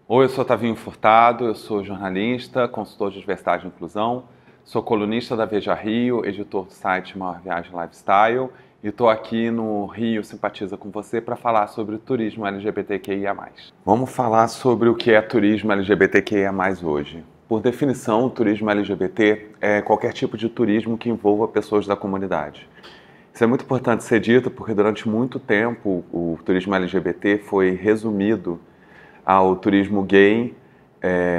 Oi, eu sou Tavinho Furtado, eu sou jornalista, consultor de diversidade e inclusão, sou colunista da Veja Rio, editor do site Maior Viagem Lifestyle e estou aqui no Rio Simpatiza com você para falar sobre o turismo LGBTQIA+. Vamos falar sobre o que é turismo LGBTQIA+, hoje. Por definição, o turismo LGBT é qualquer tipo de turismo que envolva pessoas da comunidade. Isso é muito importante ser dito porque durante muito tempo o turismo LGBT foi resumido ao turismo gay,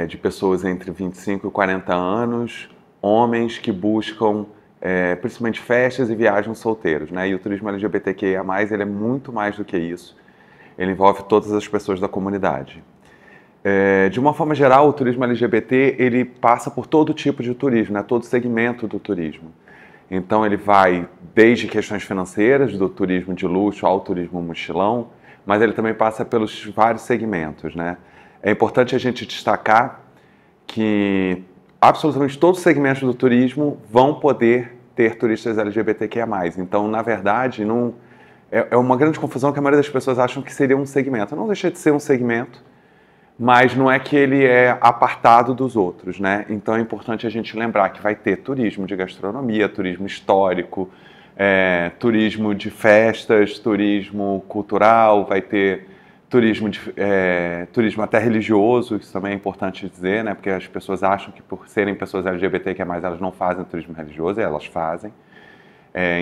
de pessoas entre 25 e 40 anos, homens que buscam principalmente festas e viajam solteiros, né? E o turismo LGBTQIA+, ele é muito mais do que isso. Ele envolve todas as pessoas da comunidade. De uma forma geral, o turismo LGBT ele passa por todo tipo de turismo, né? Todo segmento do turismo. Então ele vai desde questões financeiras, do turismo de luxo ao turismo mochilão, mas ele também passa pelos vários segmentos, né? É importante a gente destacar que absolutamente todos os segmentos do turismo vão poder ter turistas LGBTQIA+. Então, na verdade, não é uma grande confusão que a maioria das pessoas acham que seria um segmento. Não deixa de ser um segmento, mas não é que ele é apartado dos outros, né? Então é importante a gente lembrar que vai ter turismo de gastronomia, turismo histórico, turismo de festas, turismo cultural, vai ter turismo até religioso, isso também é importante dizer, né? Porque as pessoas acham que por serem pessoas LGBTQIA+, elas não fazem turismo religioso, e elas fazem.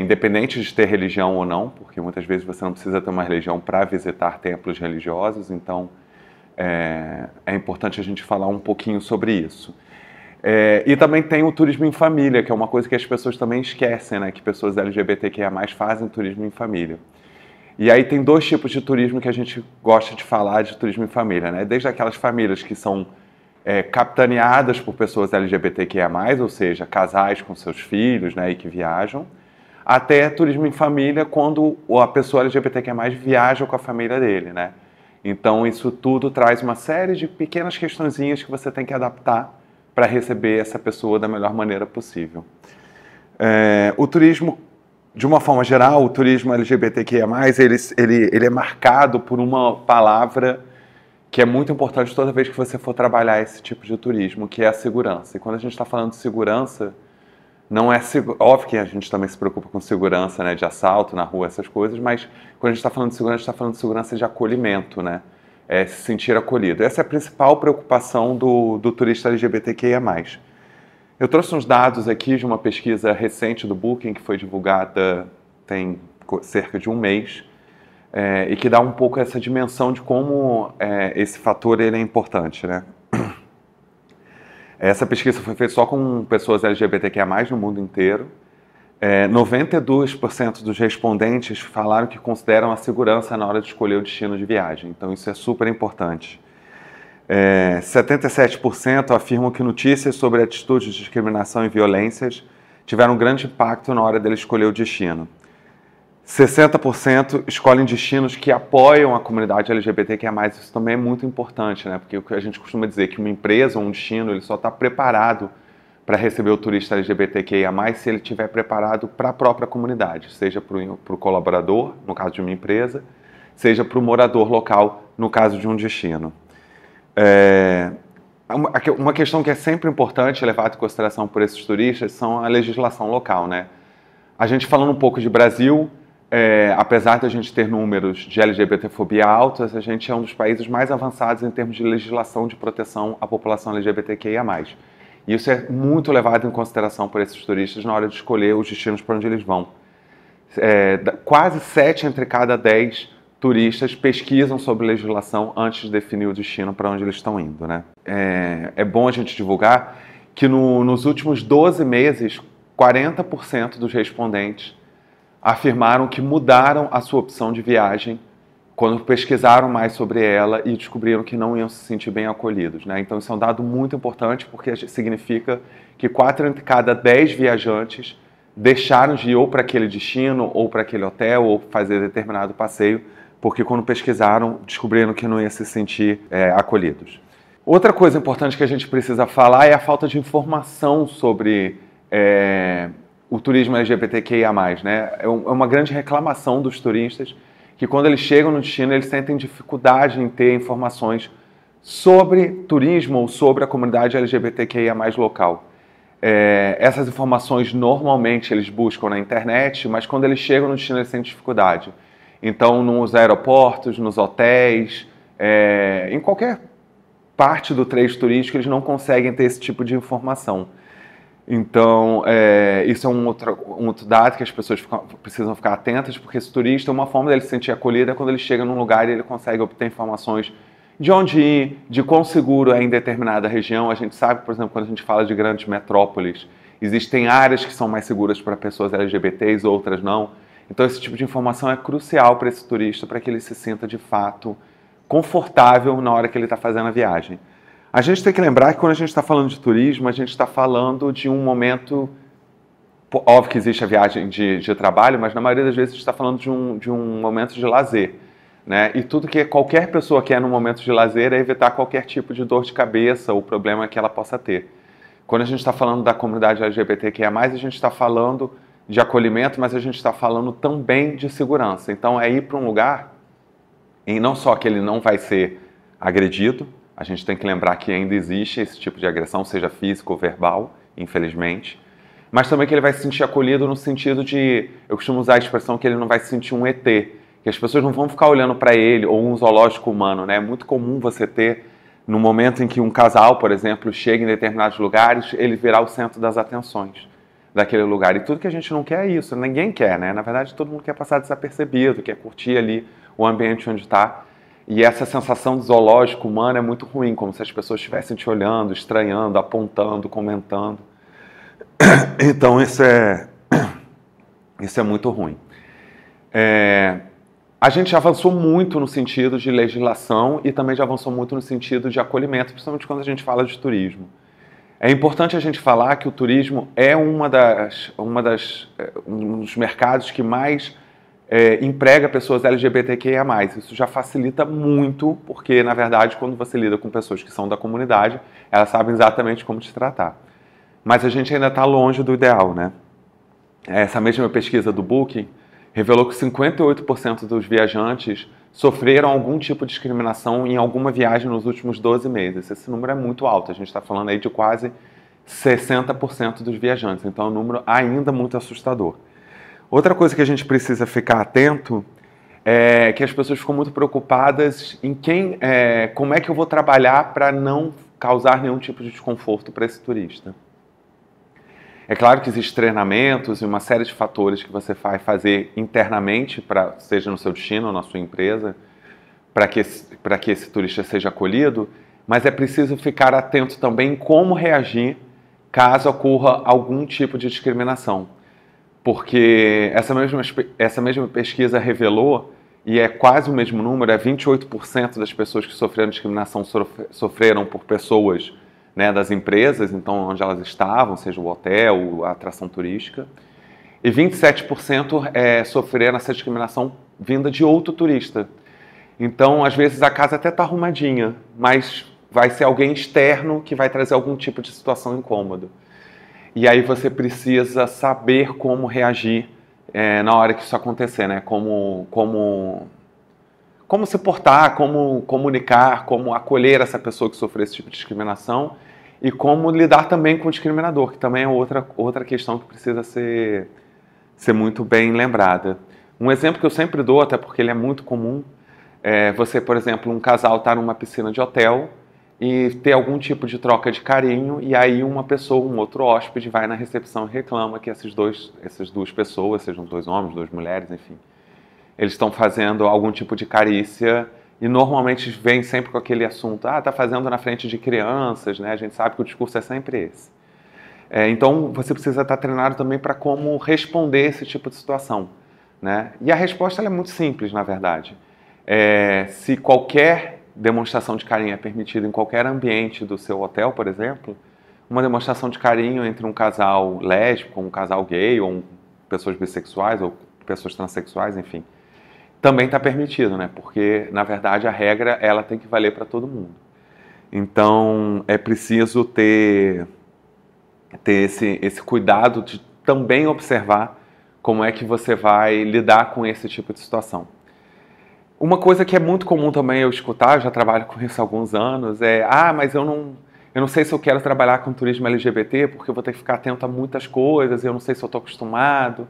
Independente de ter religião ou não, porque muitas vezes você não precisa ter uma religião para visitar templos religiosos, então é importante a gente falar um pouquinho sobre isso. E também tem o turismo em família, que é uma coisa que as pessoas também esquecem, né? Que pessoas LGBTQIA+ fazem turismo em família. E aí tem dois tipos de turismo que a gente gosta de falar de turismo em família, né? Desde aquelas famílias que são capitaneadas por pessoas LGBTQIA+, ou seja, casais com seus filhos, né? E que viajam, até turismo em família quando a pessoa LGBTQIA+ viaja com a família dele, né? Então, isso tudo traz uma série de pequenas questõezinhas que você tem que adaptar para receber essa pessoa da melhor maneira possível. O turismo, de uma forma geral, o turismo LGBTQIA+, ele é marcado por uma palavra que é muito importante toda vez que você for trabalhar esse tipo de turismo, que é a segurança. E quando a gente está falando de segurança, não é óbvio que a gente também se preocupa com segurança, né, de assalto na rua, essas coisas, mas quando a gente está falando de segurança, a gente está falando de segurança de acolhimento, né? Se sentir acolhido. Essa é a principal preocupação do turista LGBTQIA+. Eu trouxe uns dados aqui de uma pesquisa recente do Booking, que foi divulgada tem cerca de um mês, e que dá um pouco essa dimensão de como esse fator ele é importante, né? Essa pesquisa foi feita só com pessoas LGBTQIA+, no mundo inteiro. 92% dos respondentes falaram que consideram a segurança na hora de escolher o destino de viagem. Então, isso é super importante. 77% afirmam que notícias sobre atitudes de discriminação e violências tiveram um grande impacto na hora dele escolher o destino. 60% escolhem destinos que apoiam a comunidade LGBTQIA+. Isso também é muito importante, né? Porque o que a gente costuma dizer é que uma empresa ou um destino ele só está preparado para receber o turista LGBTQIA+, se ele estiver preparado para a própria comunidade, seja para o colaborador, no caso de uma empresa, seja para o morador local, no caso de um destino. Uma questão que é sempre importante levada em consideração por esses turistas são a legislação local, né? A gente falando um pouco de Brasil, apesar de a gente ter números de LGBTfobia altos, a gente é um dos países mais avançados em termos de legislação de proteção à população LGBTQIA+. E isso é muito levado em consideração por esses turistas na hora de escolher os destinos para onde eles vão. Quase 7 entre cada 10 turistas pesquisam sobre legislação antes de definir o destino para onde eles estão indo, né? É bom a gente divulgar que nos últimos 12 meses, 40% dos respondentes afirmaram que mudaram a sua opção de viagem quando pesquisaram mais sobre ela e descobriram que não iam se sentir bem acolhidos, né? Então isso é um dado muito importante porque significa que 4 entre cada 10 viajantes deixaram de ir ou para aquele destino, ou para aquele hotel, ou fazer determinado passeio, porque quando pesquisaram, descobriram que não iam se sentir acolhidos. Outra coisa importante que a gente precisa falar é a falta de informação sobre o turismo LGBTQIA+, né? É uma grande reclamação dos turistas que quando eles chegam no destino, eles sentem dificuldade em ter informações Sobre turismo ou sobre a comunidade LGBTQIA+ local. Essas informações normalmente eles buscam na internet, mas quando eles chegam no destino eles têm dificuldade. Então, nos aeroportos, nos hotéis, em qualquer parte do trecho turístico, eles não conseguem ter esse tipo de informação. Então, isso é um outro dado que as pessoas precisam ficar atentas, porque esse turista, uma forma dele se sentir acolhido é quando ele chega num lugar e ele consegue obter informações de onde ir, de quão seguro é em determinada região. A gente sabe, por exemplo, quando a gente fala de grandes metrópoles, existem áreas que são mais seguras para pessoas LGBTs, outras não. Então, esse tipo de informação é crucial para esse turista, para que ele se sinta, de fato, confortável na hora que ele está fazendo a viagem. A gente tem que lembrar que quando a gente está falando de turismo, a gente está falando de um momento... Óbvio que existe a viagem de trabalho, mas na maioria das vezes a gente está falando de um momento de lazer. Né? E tudo que qualquer pessoa quer no momento de lazer é evitar qualquer tipo de dor de cabeça ou problema que ela possa ter. Quando a gente está falando da comunidade LGBTQIA+, a gente está falando de acolhimento, mas a gente está falando também de segurança. Então é ir para um lugar e não só que ele não vai ser agredido, a gente tem que lembrar que ainda existe esse tipo de agressão, seja física ou verbal, infelizmente, mas também que ele vai se sentir acolhido no sentido de, eu costumo usar a expressão que ele não vai se sentir um ET, que as pessoas não vão ficar olhando para ele, ou um zoológico humano, né? É muito comum você ter, no momento em que um casal, por exemplo, chega em determinados lugares, ele virar o centro das atenções daquele lugar. E tudo que a gente não quer é isso, ninguém quer, né? Na verdade, todo mundo quer passar desapercebido, quer curtir ali o ambiente onde está. E essa sensação de zoológico humano é muito ruim, como se as pessoas estivessem te olhando, estranhando, apontando, comentando. Então, isso é muito ruim. A gente já avançou muito no sentido de legislação e também já avançou muito no sentido de acolhimento, principalmente quando a gente fala de turismo. É importante a gente falar que o turismo é um dos mercados que mais emprega pessoas LGBTQIA+. Isso já facilita muito, porque, na verdade, quando você lida com pessoas que são da comunidade, elas sabem exatamente como te tratar. Mas a gente ainda está longe do ideal, né? Essa mesma pesquisa do Booking revelou que 58% dos viajantes sofreram algum tipo de discriminação em alguma viagem nos últimos 12 meses. Esse número é muito alto, a gente está falando aí de quase 60% dos viajantes, então é um número ainda muito assustador. Outra coisa que a gente precisa ficar atento é que as pessoas ficam muito preocupadas em como é que eu vou trabalhar para não causar nenhum tipo de desconforto para esse turista. É claro que existem treinamentos e uma série de fatores que você vai fazer internamente, seja no seu destino ou na sua empresa, para que esse turista seja acolhido, mas é preciso ficar atento também em como reagir caso ocorra algum tipo de discriminação. Porque essa mesma pesquisa revelou, e é quase o mesmo número, 28% das pessoas que sofreram discriminação sofreram por pessoas, né, das empresas, então onde elas estavam, seja o hotel, a atração turística, e 27% sofreram essa discriminação vinda de outro turista. Então, às vezes, a casa até está arrumadinha, mas vai ser alguém externo que vai trazer algum tipo de situação incômoda. E aí você precisa saber como reagir na hora que isso acontecer, né? Como se portar, como comunicar, como acolher essa pessoa que sofreu esse tipo de discriminação e como lidar também com o discriminador, que também é outra questão que precisa ser muito bem lembrada. Um exemplo que eu sempre dou, até porque ele é muito comum, você, por exemplo, um casal está numa piscina de hotel e ter algum tipo de troca de carinho, e aí uma pessoa, um outro hóspede, vai na recepção e reclama que essas duas pessoas, sejam 2 homens, 2 mulheres, enfim, eles estão fazendo algum tipo de carícia, e normalmente vem sempre com aquele assunto, tá fazendo na frente de crianças, né? A gente sabe que o discurso é sempre esse. Então, você precisa estar treinado também para como responder esse tipo de situação, né? E a resposta ela é muito simples, na verdade. Se qualquer demonstração de carinho é permitida em qualquer ambiente do seu hotel, por exemplo, uma demonstração de carinho entre um casal lésbico, um casal gay, ou pessoas bissexuais, ou pessoas transexuais, enfim, também está permitido, né? Porque, na verdade, a regra ela tem que valer para todo mundo. Então, é preciso ter esse cuidado de também observar como é que você vai lidar com esse tipo de situação. Uma coisa que é muito comum também eu escutar, eu já trabalho com isso há alguns anos, mas eu não sei se eu quero trabalhar com turismo LGBT porque eu vou ter que ficar atento a muitas coisas, eu não sei se eu estou acostumado.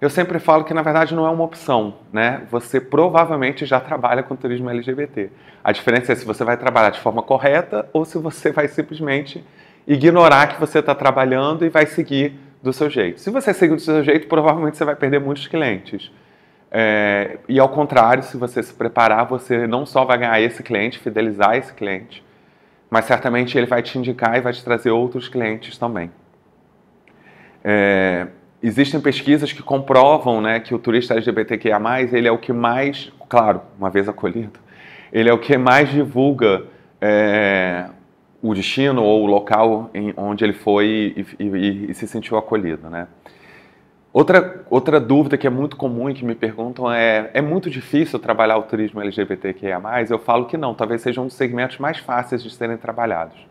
Eu sempre falo que, na verdade, não é uma opção, né? Você provavelmente já trabalha com turismo LGBT. A diferença é se você vai trabalhar de forma correta ou se você vai simplesmente ignorar que você está trabalhando e vai seguir do seu jeito. Se você seguir do seu jeito, provavelmente você vai perder muitos clientes. E ao contrário, se você se preparar, você não só vai ganhar esse cliente, fidelizar esse cliente, mas certamente ele vai te indicar e vai te trazer outros clientes também. Existem pesquisas que comprovam, né, que o turista LGBTQIA+, ele é o que mais, claro, uma vez acolhido, ele é o que mais divulga o destino ou o local onde ele foi e se sentiu acolhido, né? Outra dúvida que é muito comum e que me perguntam é muito difícil trabalhar o turismo LGBTQIA+, eu falo que não, talvez seja um dos segmentos mais fáceis de serem trabalhados.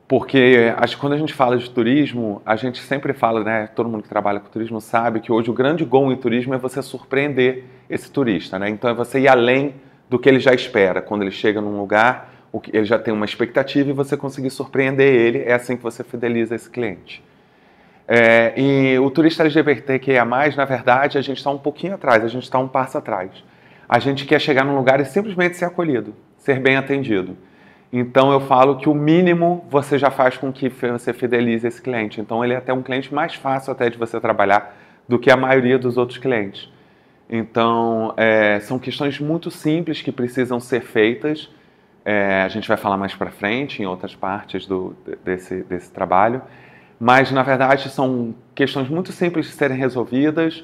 Porque quando a gente fala de turismo, a gente sempre fala, né, todo mundo que trabalha com turismo sabe que hoje o grande gol em turismo é você surpreender esse turista, né? Então é você ir além do que ele já espera. Quando ele chega num lugar, ele já tem uma expectativa e você conseguir surpreender ele, é assim que você fideliza esse cliente. E o turista LGBTQIA+, na verdade, a gente está um pouquinho atrás, a gente está um passo atrás. A gente quer chegar num lugar e simplesmente ser acolhido, ser bem atendido. Então eu falo que o mínimo você já faz com que você fidelize esse cliente. Então ele é até um cliente mais fácil até de você trabalhar do que a maioria dos outros clientes. Então são questões muito simples que precisam ser feitas. A gente vai falar mais para frente em outras partes desse trabalho. Mas na verdade são questões muito simples de serem resolvidas.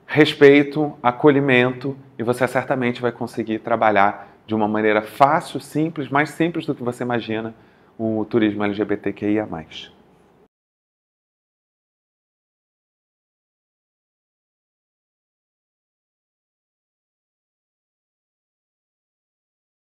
Respeito, acolhimento, e você certamente vai conseguir trabalhar de uma maneira fácil, simples, mais simples do que você imagina, o turismo LGBTQIA+.